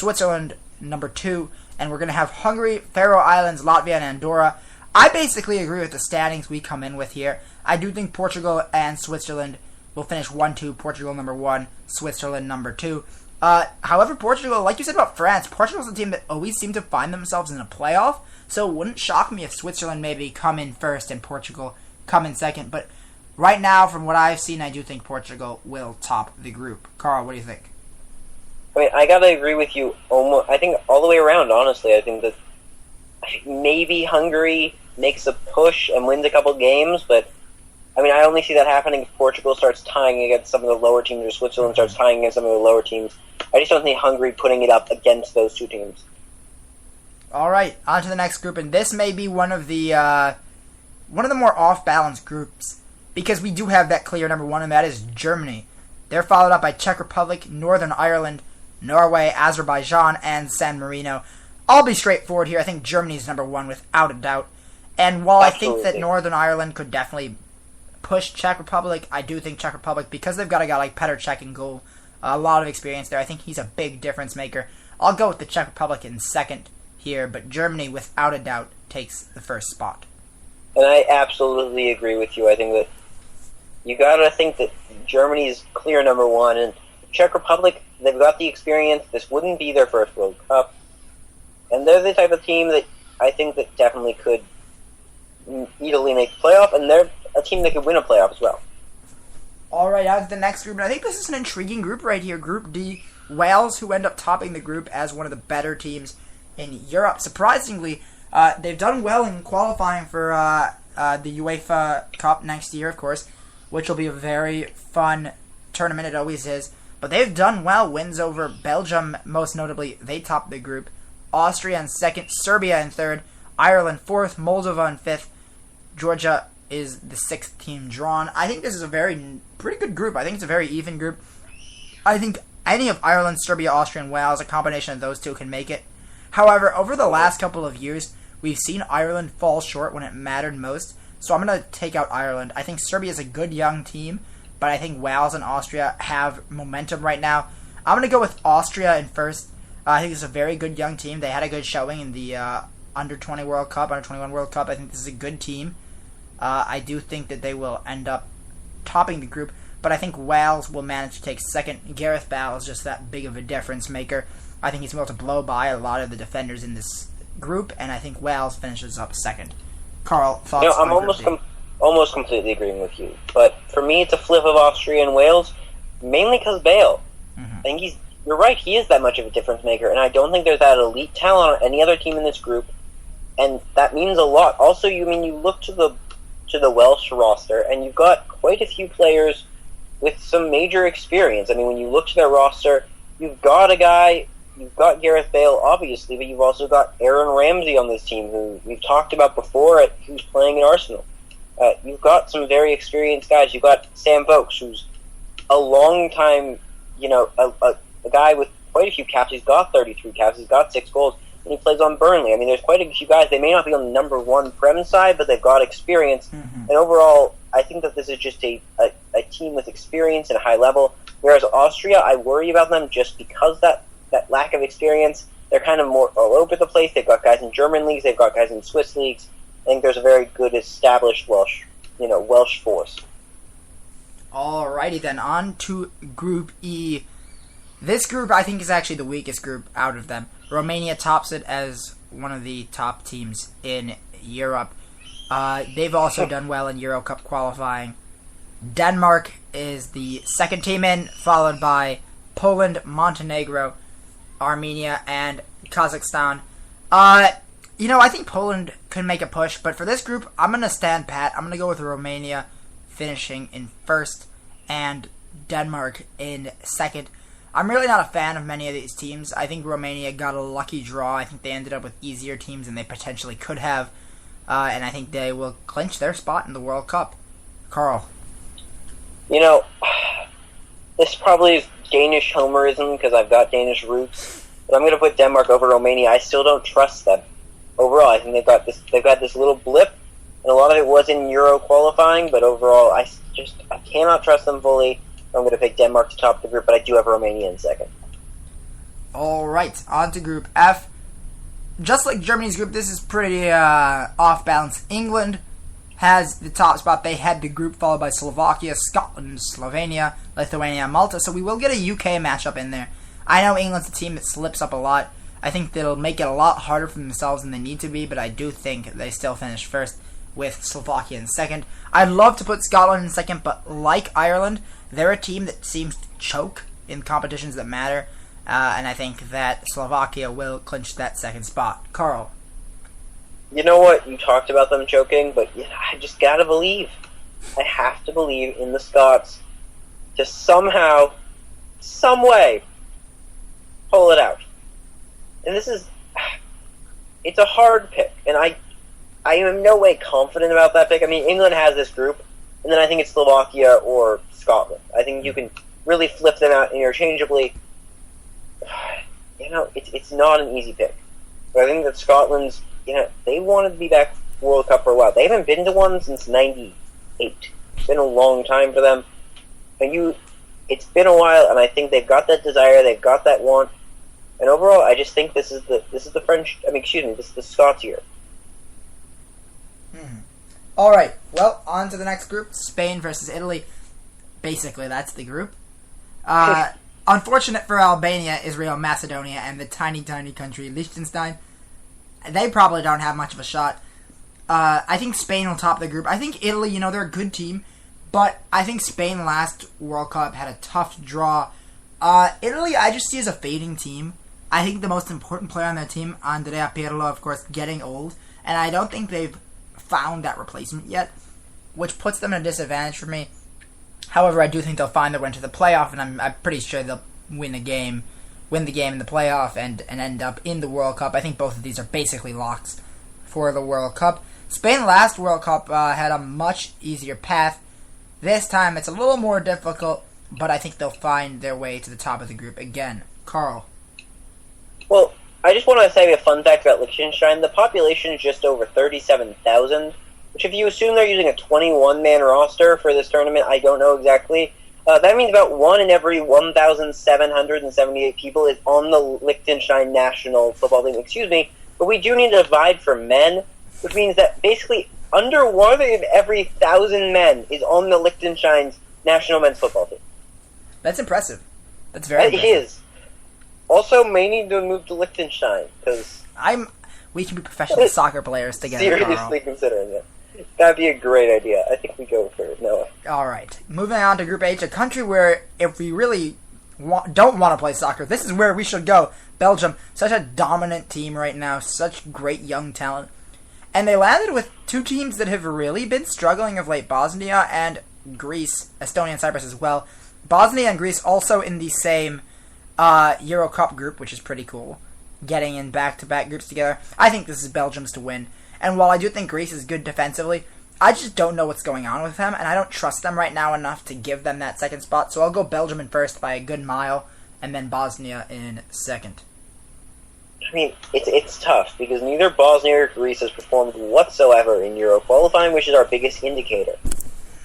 Switzerland number 2, and we're going to have Hungary, Faroe Islands, Latvia, and Andorra. I basically agree with the standings we come in with here. I do think Portugal and Switzerland will finish 1-2, Portugal number 1, Switzerland number 2. However, Portugal, like you said about France, Portugal's a team that always seem to find themselves in a playoff, so it wouldn't shock me if Switzerland maybe come in first and Portugal come in second. But right now, from what I've seen, I do think Portugal will top the group. Carl, what do you think? I mean, I gotta agree with you almost, I think all the way around, honestly. I think that maybe Hungary makes a push and wins a couple games, but I mean, I only see that happening if Portugal starts tying against some of the lower teams or Switzerland starts tying against some of the lower teams. I just don't think Hungary putting it up against those two teams. All right, on to the next group, and this may be one of the more off-balance groups because we do have that clear number 1, and that is Germany. They're followed up by Czech Republic, Northern Ireland, Norway, Azerbaijan, and San Marino. I'll be straightforward here. I think Germany's number 1 without a doubt. And while Absolutely. I think that Northern Ireland could definitely push Czech Republic, I do think Czech Republic, because they've got a guy like Petr Cech in goal, a lot of experience there, I think he's a big difference maker. I'll go with the Czech Republic in second here, but Germany, without a doubt, takes the first spot. And I absolutely agree with you. I think that you gotta think that Germany's clear number 1, and Czech Republic, they've got the experience. This wouldn't be their first World Cup. And they're the type of team that I think that definitely could easily make the playoff, and they're a team that could win a playoff as well. Alright, on to the next group, and I think this is an intriguing group right here. Group D, Wales, who end up topping the group as one of the better teams in Europe. Surprisingly, they've done well in qualifying for the UEFA Cup next year, of course, which will be a very fun tournament. It always is. But they've done well. Wins over Belgium, most notably, they top the group. Austria in second, Serbia in third, Ireland fourth, Moldova in fifth, Georgia is the 6th team drawn. I think this is a pretty good group. I think it's a very even group. I think any of Ireland, Serbia, Austria, and Wales, a combination of those two, can make it. However, over the last couple of years, we've seen Ireland fall short when it mattered most, so I'm going to take out Ireland. I think Serbia is a good young team, but I think Wales and Austria have momentum right now. I'm going to go with Austria in first. I think it's a very good young team. They had a good showing in the Under-20 World Cup, Under-21 World Cup. I think this is a good team. I do think that they will end up topping the group, but I think Wales will manage to take second. Gareth Bale is just that big of a difference maker. I think he's able to blow by a lot of the defenders in this group, and I think Wales finishes up second. Carl, thoughts? I'm almost completely agreeing with you, but for me, it's a flip of Austria and Wales, mainly because Bale. Mm-hmm. I think you're right, he is that much of a difference maker, and I don't think there's that elite talent on any other team in this group, and that means a lot. Also, you look to the Welsh roster, and you've got quite a few players with some major experience. I mean, when you look to their roster, you've got Gareth Bale, obviously, but you've also got Aaron Ramsey on this team, who we've talked about before, who's playing in Arsenal. You've got some very experienced guys. You've got Sam Vokes, who's a long time, a guy with quite a few caps. He's got 33 caps. He's got 6 goals. And he plays on Burnley. I mean, there's quite a few guys. They may not be on the number 1 Prem side, but they've got experience. Mm-hmm. And overall, I think that this is just a team with experience and a high level. Whereas Austria, I worry about them just because that lack of experience. They're kind of more all over the place. They've got guys in German leagues. They've got guys in Swiss leagues. I think there's a very good established Welsh force. Alrighty then, on to Group E. This group, I think, is actually the weakest group out of them. Romania tops it as one of the top teams in Europe. They've also done well in Euro Cup qualifying. Denmark is the second team in, followed by Poland, Montenegro, Armenia, and Kazakhstan. I think Poland could make a push, but for this group, I'm going to stand pat. I'm going to go with Romania finishing in first and Denmark in second. I'm really not a fan of many of these teams. I think Romania got a lucky draw. I think they ended up with easier teams than they potentially could have. And I think they will clinch their spot in the World Cup. Carl. This probably is Danish homerism because I've got Danish roots. But I'm going to put Denmark over Romania. I still don't trust them. Overall, I think they've got this little blip, and a lot of it was in Euro qualifying, but overall, I cannot trust them fully. I'm going to pick Denmark to top the group, but I do have Romania in second. Alright, on to Group F. Just like Germany's group, this is pretty off balance. England has the top spot. They head the group, followed by Slovakia, Scotland, Slovenia, Lithuania, and Malta. So we will get a UK matchup in there. I know England's a team that slips up a lot. I think they'll make it a lot harder for themselves than they need to be, but I do think they still finish first with Slovakia in second. I'd love to put Scotland in second, but like Ireland, they're a team that seems to choke in competitions that matter, and I think that Slovakia will clinch that second spot. Carl. You know what? You talked about them choking, but I just gotta believe. I have to believe in the Scots to somehow, some way, pull it out. And it's a hard pick, and I am in no way confident about that pick. I mean, England has this group, and then I think it's Slovakia or Scotland. I think you can really flip them out interchangeably. It's not an easy pick. But I think that Scotland's, they wanted to be back World Cup for a while. They haven't been to one since '98. It's been a long time for them. And it's been a while, and I think they've got that desire, they've got that want. And overall, I just think this is the French. This is the Scots year. All right. Well, on to the next group: Spain versus Italy. Basically, that's the group. Unfortunate for Albania, Israel, Macedonia, and the tiny, tiny country Liechtenstein. They probably don't have much of a shot. I think Spain will top the group. I think Italy, they're a good team, but I think Spain last World Cup had a tough draw. Italy, I just see as a fading team. I think the most important player on their team, Andrea Pirlo, of course, getting old, and I don't think they've found that replacement yet, which puts them at a disadvantage for me. However, I do think they'll find their way into the playoff, and I'm pretty sure they'll win the game in the playoff, and end up in the World Cup. I think both of these are basically locks for the World Cup. Spain last World Cup had a much easier path. This time it's a little more difficult, but I think they'll find their way to the top of the group again. Carl. Well, I just want to say a fun fact about Liechtenstein. The population is just over 37,000, which if you assume they're using a 21-man roster for this tournament, I don't know exactly. That means about 1 in every 1,778 people is on the Liechtenstein national football team. Excuse me, but we do need to divide for men, which means that basically under 1 in every 1,000 men is on the Liechtenstein's national men's football team. That's impressive. That's very impressive. It is. Also, may need to move to Liechtenstein, because we can be professional soccer players together, seriously Carl. Considering it. That'd be a great idea. I think we go for Noah. Alright, moving on to Group H, a country where if we really don't want to play soccer, this is where we should go. Belgium, such a dominant team right now, such great young talent. And they landed with two teams that have really been struggling of late, Bosnia and Greece, Estonia and Cyprus as well. Bosnia and Greece also in the same Euro Cup group, which is pretty cool, getting in back-to-back groups together. I think this is Belgium's to win. And while I do think Greece is good defensively, I just don't know what's going on with them, and I don't trust them right now enough to give them that second spot. So I'll go Belgium in first by a good mile, and then Bosnia in second. I mean, it's tough, because neither Bosnia or Greece has performed whatsoever in Euro qualifying, which is our biggest indicator.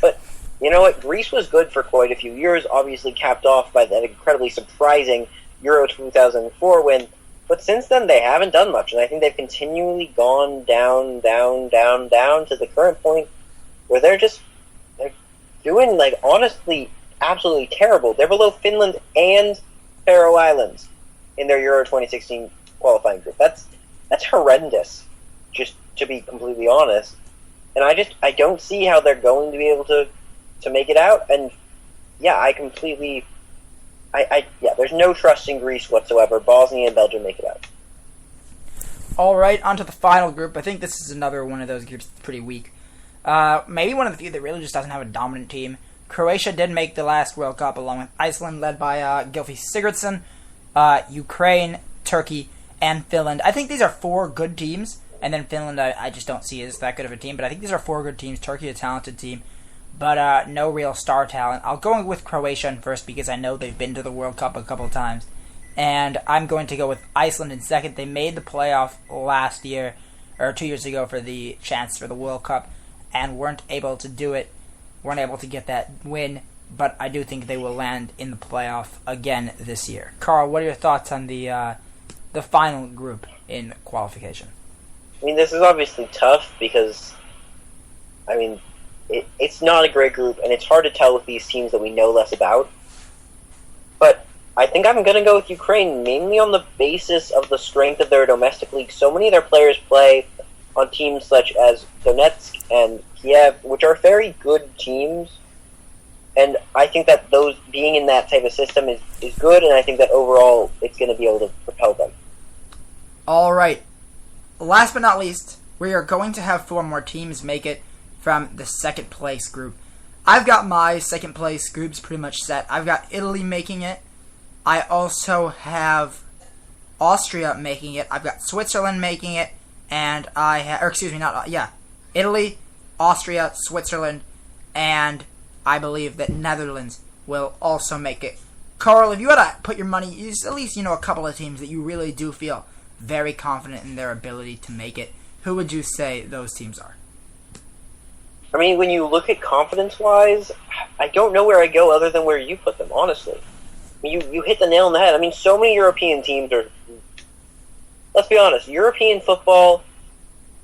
But, you know what? Greece was good for quite a few years, obviously capped off by that incredibly surprising Euro 2004 win. But since then, they haven't done much, and I think they've continually gone down to the current point where they're doing, honestly, absolutely terrible. They're below Finland and Faroe Islands in their Euro 2016 qualifying group. That's horrendous, just to be completely honest. And I don't see how they're going to be able to make it out, and yeah, there's no trust in Greece whatsoever. Bosnia and Belgium make it out. Alright, on to the final group. I think this is another one of those groups that's pretty weak. Maybe one of the few that really just doesn't have a dominant team. Croatia did make the last World Cup along with Iceland, led by Gylfi Sigurdsson, Ukraine, Turkey, and Finland. I think these are 4 good teams, and then Finland I just don't see as that good of a team, but I think these are 4 good teams. Turkey, a talented team, but no real star talent. I'll go with Croatia in first because I know they've been to the World Cup a couple of times. And I'm going to go with Iceland in second. They made the playoff last year, or 2 years ago, for the chance for the World Cup, and weren't able to do it. Weren't able to get that win. but I do think they will land in the playoff again this year. Carl, what are your thoughts on the final group in qualification? I mean, this is obviously tough because, I mean, it's not a great group, and it's hard to tell with these teams that we know less about. But I think I'm going to go with Ukraine, mainly on the basis of the strength of their domestic league. So many of their players play on teams such as Donetsk and Kiev, which are very good teams. And I think that those being in that type of system is good, and I think that overall it's going to be able to propel them. All right. Last but not least, we are going to have 4 more teams make it from the second place group. I've got my second place groups pretty much set. I've got Italy making it. I also have Austria making it. I've got Switzerland making it. And Italy, Austria, Switzerland, and I believe that Netherlands will also make it. Carl, if you had to put your money, use at least, a couple of teams that you really do feel very confident in their ability to make it. Who would you say those teams are? I mean, when you look at confidence-wise, I don't know where I go other than where you put them, honestly. I mean, you hit the nail on the head. I mean, so many European teams are... Let's be honest, European football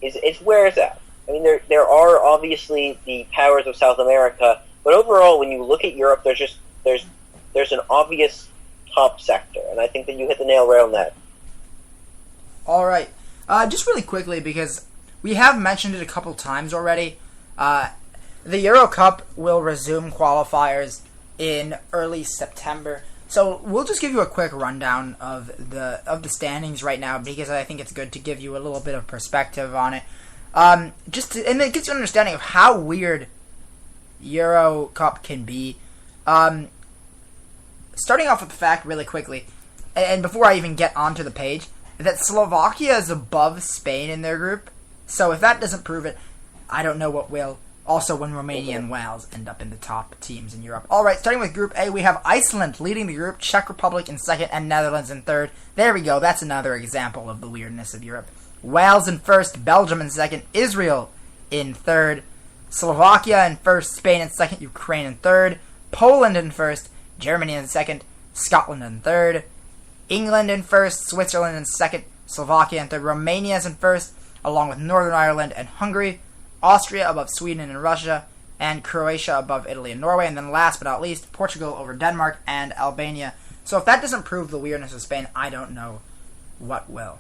is where it's at. I mean, there are obviously the powers of South America, but overall, when you look at Europe, there's an obvious top sector, and I think that you hit the nail right on that. All right. Just really quickly, because we have mentioned it a couple times already, the Euro Cup will resume qualifiers in early September. So we'll just give you a quick rundown of the standings right now, because I think it's good to give you a little bit of perspective on it. And it gives you an understanding of how weird Euro Cup can be. Starting off with the fact really quickly, and before I even get onto the page, that Slovakia is above Spain in their group. So if that doesn't prove it, I don't know what will. Also, when Romania and Wales end up in the top teams in Europe. All right, starting with Group A, we have Iceland leading the group, Czech Republic in second, and Netherlands in third. There we go. That's another example of the weirdness of Europe. Wales in first, Belgium in second, Israel in third, Slovakia in first, Spain in second, Ukraine in third, Poland in first, Germany in second, Scotland in third, England in first, Switzerland in second, Slovakia in third, Romania is in first, along with Northern Ireland and Hungary, Austria above Sweden and Russia, and Croatia above Italy and Norway, and then last but not least, Portugal over Denmark and Albania. So if that doesn't prove the weirdness of Spain, I don't know what will.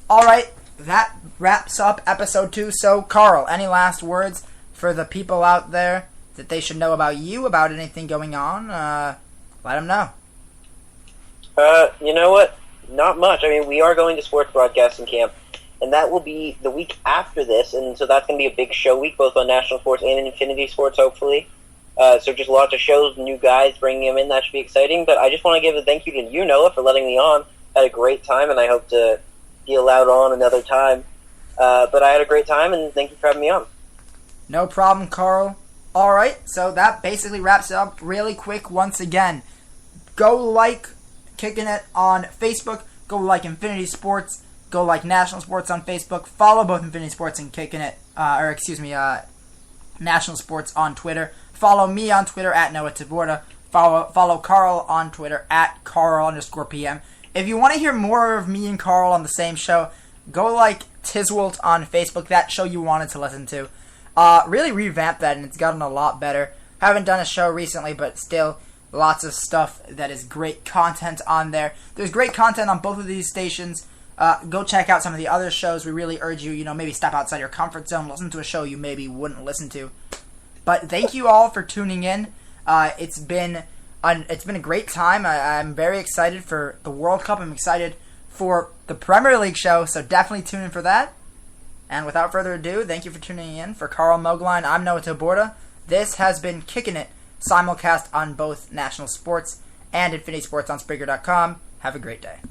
Alright, that wraps up episode 2. So, Carl, any last words for the people out there that they should know about you, about anything going on? Let them know. You know what? Not much. I mean, we are going to sports broadcasting camp, and that will be the week after this, and so that's going to be a big show week, both on National Sports and Infinity Sports, hopefully. So just lots of shows, new guys, bringing them in. That should be exciting. But I just want to give a thank you to you, Noah, for letting me on. I had a great time, and I hope to be allowed on another time. But I had a great time, and thank you for having me on. No problem, Carl. All right, so that basically wraps it up really quick once again. Go like Kickin It on Facebook. Go like Infinity Sports. Go like National Sports on Facebook. Follow both Infinity Sports and Kickin It, National Sports on Twitter. Follow me on Twitter at Noah Taborda. Follow Carl on Twitter at Carl_PM. If you want to hear more of me and Carl on the same show, go like Tiswalt on Facebook, that show you wanted to listen to. Really revamped that, and it's gotten a lot better. Haven't done a show recently, but still lots of stuff that is great content on there. There's great content on both of these stations. Go check out some of the other shows. We really urge you, maybe step outside your comfort zone, listen to a show you maybe wouldn't listen to. But thank you all for tuning in. It's been a great time. I'm very excited for the World Cup. I'm excited for the Premier League show, so definitely tune in for that. And without further ado, thank you for tuning in. For Carl Mogline, I'm Noah Taborda. This has been Kickin It, simulcast on both National Sports and Infinity Sports on Spreaker.com. Have a great day.